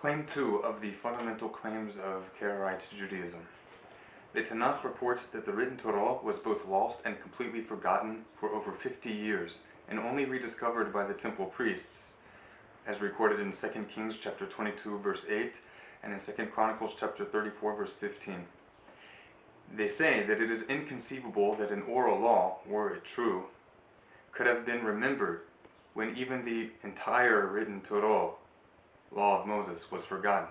Claim 2 of the fundamental claims of Karaite Judaism. The Tanakh reports that the Written Torah was both lost and completely forgotten for over 50 years, and only rediscovered by the temple priests, as recorded in 2 Kings chapter 22 verse 8 and in 2 Chronicles chapter 34 verse 15. They say that it is inconceivable that an oral law, were it true, could have been remembered when even the entire Written Torah, law of Moses, was forgotten.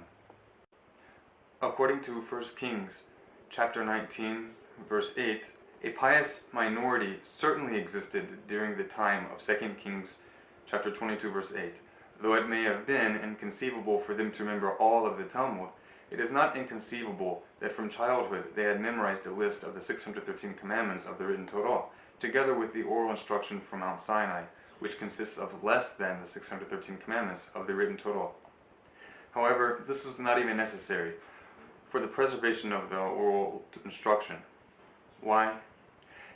According to 1 Kings chapter 19 verse 8, a pious minority certainly existed during the time of 2 Kings chapter 22 verse 8. Though it may have been inconceivable for them to remember all of the Talmud, it is not inconceivable that from childhood they had memorized a list of the 613 commandments of the Written Torah, together with the oral instruction from Mount Sinai, which consists of less than the 613 commandments of the Written Torah. However, this was not even necessary for the preservation of the oral instruction. Why?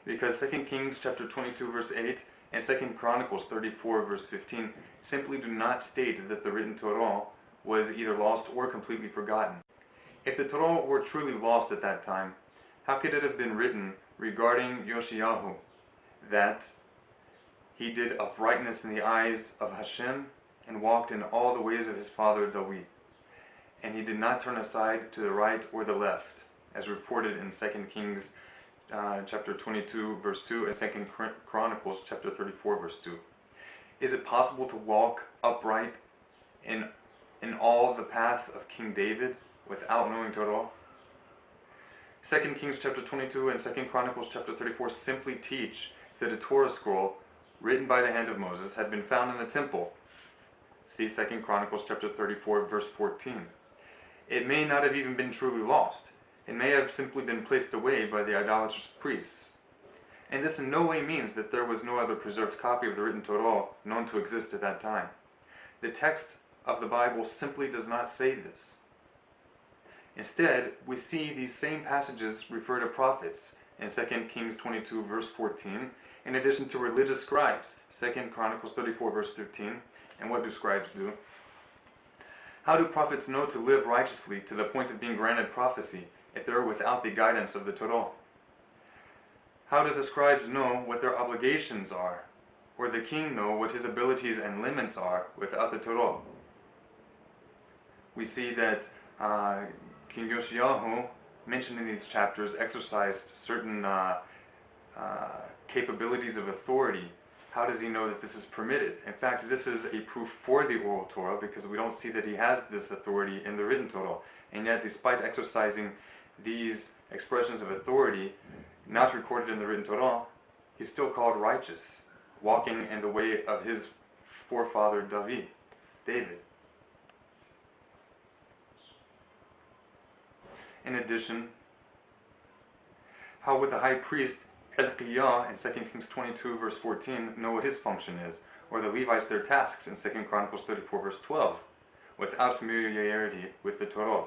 Because 2 Kings chapter 22 verse 8 and 2 Chronicles 34 verse 15 simply do not state that the Written Torah was either lost or completely forgotten. If the Torah were truly lost at that time, how could it have been written regarding Yoshiyahu that he did uprightness in the eyes of Hashem and walked in all the ways of his father David, and he did not turn aside to the right or the left, as reported in 2 Kings chapter 22 verse 2 and 2 Chronicles chapter 34 verse 2. Is it possible to walk upright in all the path of King David without knowing Torah? 2 Kings chapter 22 and 2 Chronicles chapter 34 simply teach that a Torah scroll written by the hand of Moses had been found in the temple. See 2 Chronicles chapter 34 verse 14. It may not have even been truly lost. It may have simply been placed away by the idolatrous priests. And this in no way means that there was no other preserved copy of the Written Torah known to exist at that time. The text of the Bible simply does not say this. Instead, we see these same passages refer to prophets in 2 Kings 22 verse 14, in addition to religious scribes, 2 Chronicles 34 verse 13, and what do scribes do? How do prophets know to live righteously to the point of being granted prophecy if they are without the guidance of the Torah? How do the scribes know what their obligations are, or the king know what his abilities and limits are without the Torah? We see that King Yoshiyahu, mentioned in these chapters, exercised certain capabilities of authority. How does he know that this is permitted? In fact, this is a proof for the oral Torah, because we don't see that he has this authority in the Written Torah. And yet, despite exercising these expressions of authority, not recorded in the Written Torah, he's still called righteous, walking in the way of his forefather David. In addition, how would the high priest Hilkiah in 2 Kings 22 verse 14 know what his function is, or the Levites their tasks in 2 Chronicles 34 verse 12, without familiarity with the Torah?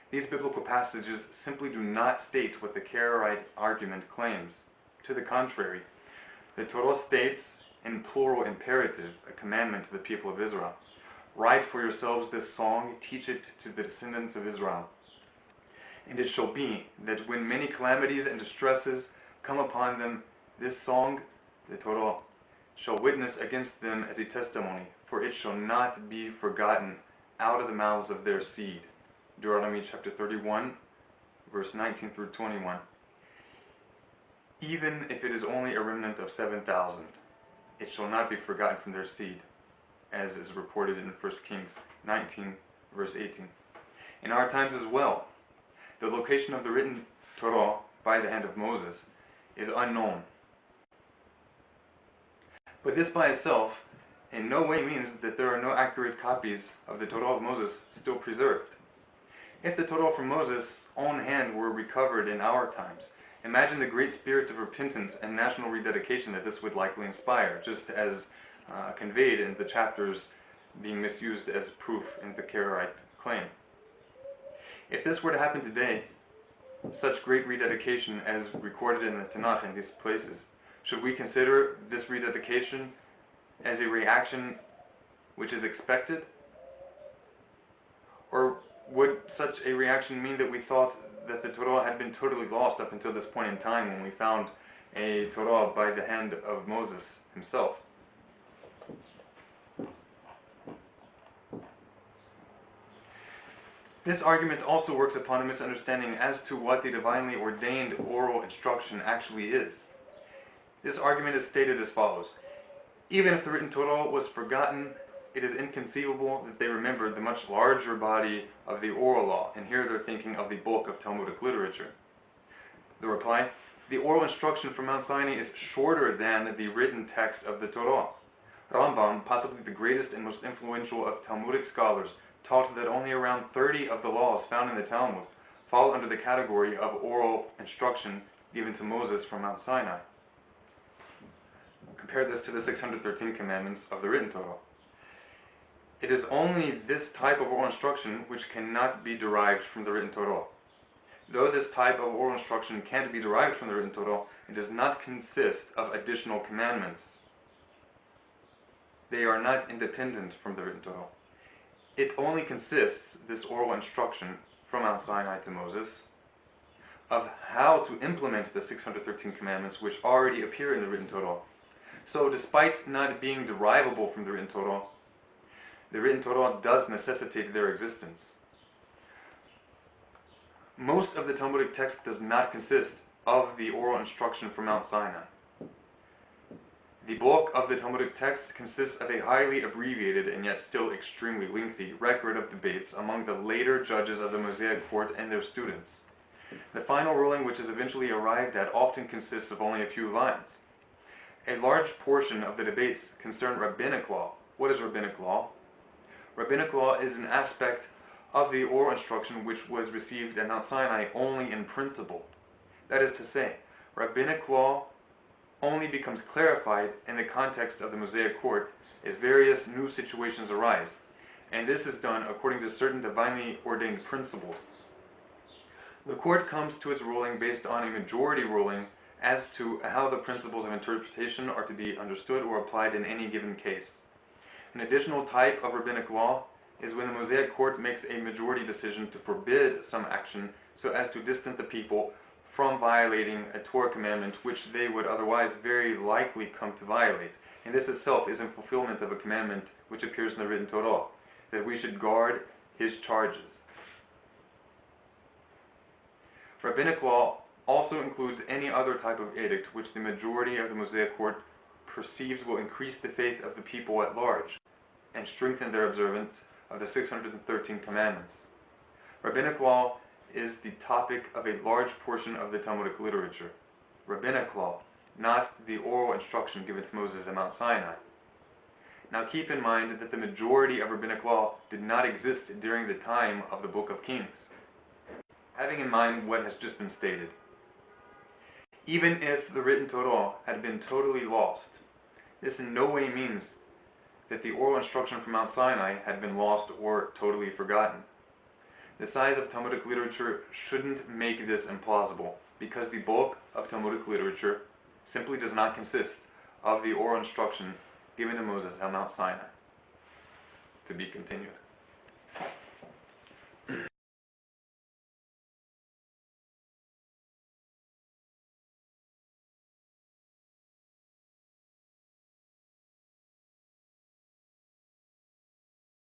These biblical passages simply do not state what the Karaite argument claims. To the contrary, the Torah states, in plural imperative, a commandment to the people of Israel, "Write for yourselves this song, teach it to the descendants of Israel. And it shall be that when many calamities and distresses come upon them, this song, the Torah, shall witness against them as a testimony, for it shall not be forgotten out of the mouths of their seed." Deuteronomy chapter 31, verse 19 through 21. Even if it is only a remnant of 7,000, it shall not be forgotten from their seed, as is reported in 1 Kings 19, verse 18. In our times as well, the location of the Written Torah by the hand of Moses is unknown. But this by itself in no way means that there are no accurate copies of the Torah of Moses still preserved. If the Torah from Moses' own hand were recovered in our times, imagine the great spirit of repentance and national rededication that this would likely inspire, just as conveyed in the chapters being misused as proof in the Karaite claim. If this were to happen today, such great rededication as recorded in the Tanakh in these places, should we consider this rededication as a reaction which is expected? Or would such a reaction mean that we thought that the Torah had been totally lost up until this point in time when we found a Torah by the hand of Moses himself? This argument also works upon a misunderstanding as to what the divinely ordained oral instruction actually is. This argument is stated as follows. Even if the written Torah was forgotten, it is inconceivable that they remembered the much larger body of the oral law, and here they're thinking of the bulk of Talmudic literature. The reply, the oral instruction from Mount Sinai is shorter than the written text of the Torah. Rambam, possibly the greatest and most influential of Talmudic scholars, taught that only around 30 of the laws found in the Talmud fall under the category of oral instruction given to Moses from Mount Sinai. Compare this to the 613 commandments of the written Torah. It is only this type of oral instruction which cannot be derived from the written Torah. Though this type of oral instruction can't be derived from the written Torah, it does not consist of additional commandments. They are not independent from the written Torah. It only consists, this oral instruction from Mount Sinai to Moses, of how to implement the 613 commandments which already appear in the written Torah. So, despite not being derivable from the written Torah does necessitate their existence. Most of the Talmudic text does not consist of the oral instruction from Mount Sinai. The bulk of the Talmudic text consists of a highly abbreviated and yet still extremely lengthy record of debates among the later judges of the Mosaic court and their students. The final ruling which is eventually arrived at often consists of only a few lines. A large portion of the debates concern rabbinic law. What is rabbinic law? Rabbinic law is an aspect of the oral instruction which was received at Mount Sinai only in principle. That is to say, rabbinic law only becomes clarified in the context of the Mosaic court as various new situations arise, and this is done according to certain divinely ordained principles. The court comes to its ruling based on a majority ruling as to how the principles of interpretation are to be understood or applied in any given case. An additional type of rabbinic law is when the Mosaic court makes a majority decision to forbid some action so as to distance the people from violating a Torah commandment which they would otherwise very likely come to violate. And this itself is in fulfillment of a commandment which appears in the written Torah, that we should guard his charges. Rabbinic law also includes any other type of edict which the majority of the Mosaic court perceives will increase the faith of the people at large and strengthen their observance of the 613 commandments. Rabbinic law is the topic of a large portion of the Talmudic literature. Rabbinic law, not the oral instruction given to Moses at Mount Sinai. Now keep in mind that the majority of rabbinic law did not exist during the time of the Book of Kings. Having in mind what has just been stated, even if the written Torah had been totally lost, this in no way means that the oral instruction from Mount Sinai had been lost or totally forgotten. The size of Talmudic literature shouldn't make this implausible, because the bulk of Talmudic literature simply does not consist of the oral instruction given to Moses at Mount Sinai. To be continued.